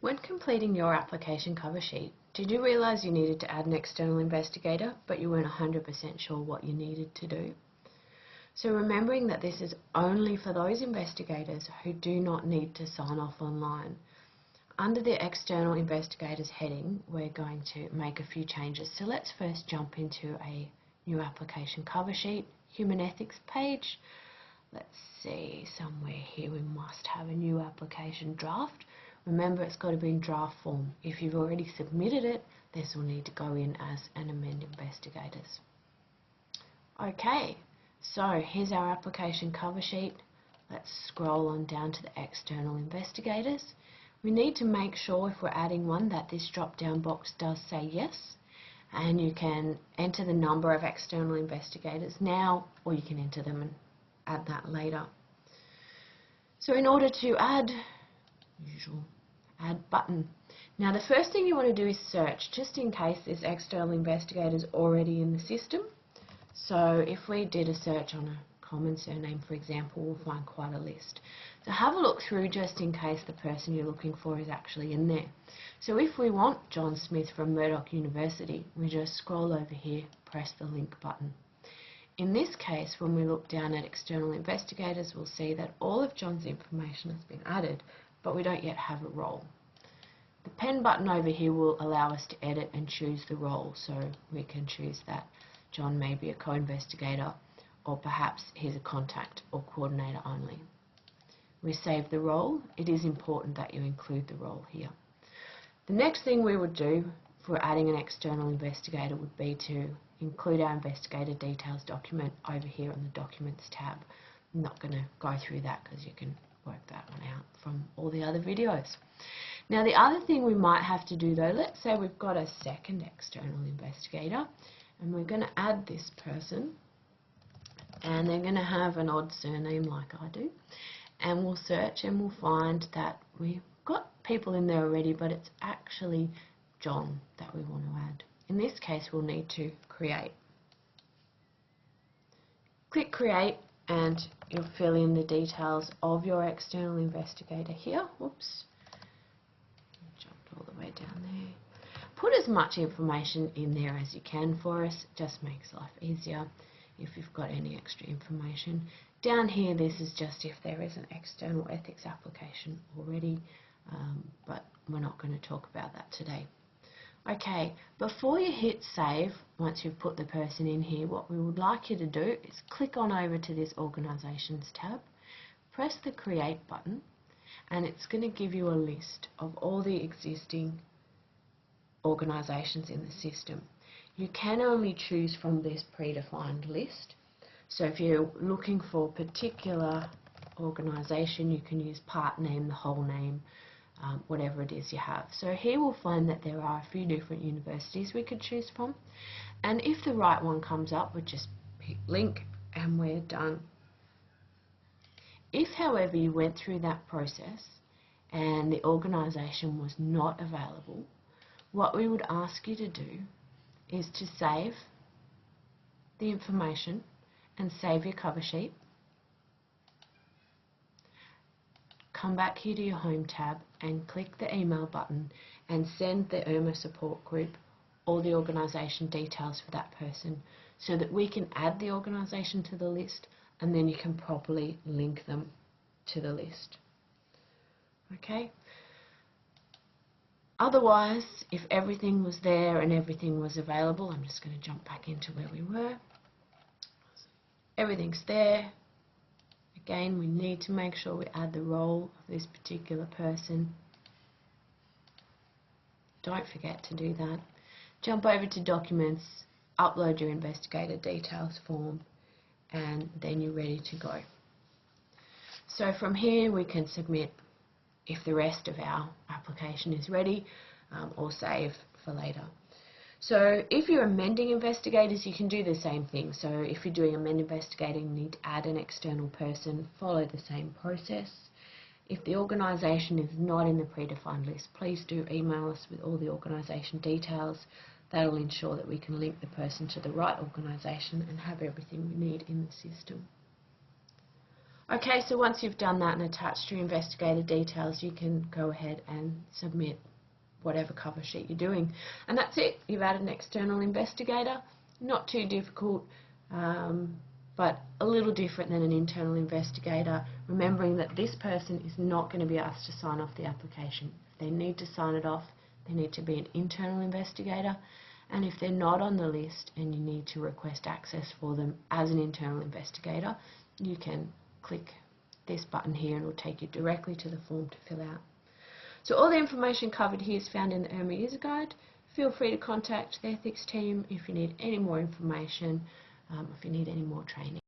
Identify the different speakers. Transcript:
Speaker 1: When completing your application cover sheet, did you realise you needed to add an external investigator, but you weren't 100% sure what you needed to do? So remembering that this is only for those investigators who do not need to sign off online. Under the external investigators heading, we're going to make a few changes. So let's first jump into a new application cover sheet, human ethics page. Let's see, somewhere here we must have a new application draft. Remember, it's got to be in draft form. If you've already submitted it, this will need to go in as an amend investigators. Okay, so here's our application cover sheet. Let's scroll on down to the external investigators. We need to make sure if we're adding one that this drop down box does say yes, and you can enter the number of external investigators now, or you can enter them and add that later. So in order to add, usual add button. Now the first thing you want to do is search, just in case this external investigator is already in the system. So if we did a search on a common surname, for example, we'll find quite a list. So have a look through just in case the person you're looking for is actually in there. So if we want John Smith from Murdoch University, we just scroll over here, press the link button. In this case, when we look down at external investigators, we'll see that all of John's information has been added, but we don't yet have a role. The pen button over here will allow us to edit and choose the role, so we can choose that John may be a co-investigator, or perhaps he's a contact or coordinator only. We save the role. It is important that you include the role here. The next thing we would do for adding an external investigator would be to include our investigator details document over here on the Documents tab. I'm not going to go through that because you can work that one out from all the other videos. Now the other thing we might have to do though, let's say we've got a second external investigator and we're going to add this person, and they're going to have an odd surname like I do, and we'll search and we'll find that we've got people in there already, but it's actually John that we want to add. In this case we'll need to create. Click create and you'll fill in the details of your external investigator here. Whoops, jumped all the way down there. Put as much information in there as you can for us, it just makes life easier if you've got any extra information. Down here this is just if there is an external ethics application already, but we're not going to talk about that today. Okay, before you hit save, once you've put the person in here, what we would like you to do is click on over to this Organisations tab, press the Create button, and it's going to give you a list of all the existing organisations in the system. You can only choose from this predefined list. So if you're looking for a particular organisation, you can use part name, the whole name, whatever it is you have. So here we'll find that there are a few different universities we could choose from, and if the right one comes up, we'll just pick link and we're done. If however you went through that process and the organisation was not available, what we would ask you to do is to save the information and save your cover sheet. Come back here to your Home tab and click the email button and send the IRMA support group all the organisation details for that person so that we can add the organisation to the list and then you can properly link them to the list. Okay? Otherwise, if everything was there and everything was available, I'm just going to jump back into where we were. Everything's there. Again, we need to make sure we add the role of this particular person. Don't forget to do that. Jump over to Documents, upload your investigator details form, and then you're ready to go. So from here we can submit if the rest of our application is ready, or save for later. So if you're amending investigators, you can do the same thing. So if you're doing amend investigating, you need to add an external person, follow the same process. If the organisation is not in the predefined list, please do email us with all the organisation details. That'll ensure that we can link the person to the right organisation and have everything we need in the system. Okay, so once you've done that and attached your investigator details, you can go ahead and submit whatever cover sheet you're doing. And that's it. You've added an external investigator. Not too difficult, but a little different than an internal investigator, remembering that this person is not going to be asked to sign off the application. If they need to sign it off, they need to be an internal investigator, and if they're not on the list and you need to request access for them as an internal investigator, you can click this button here and it will take you directly to the form to fill out. So all the information covered here is found in the IRMA User Guide. Feel free to contact the ethics team if you need any more information, if you need any more training.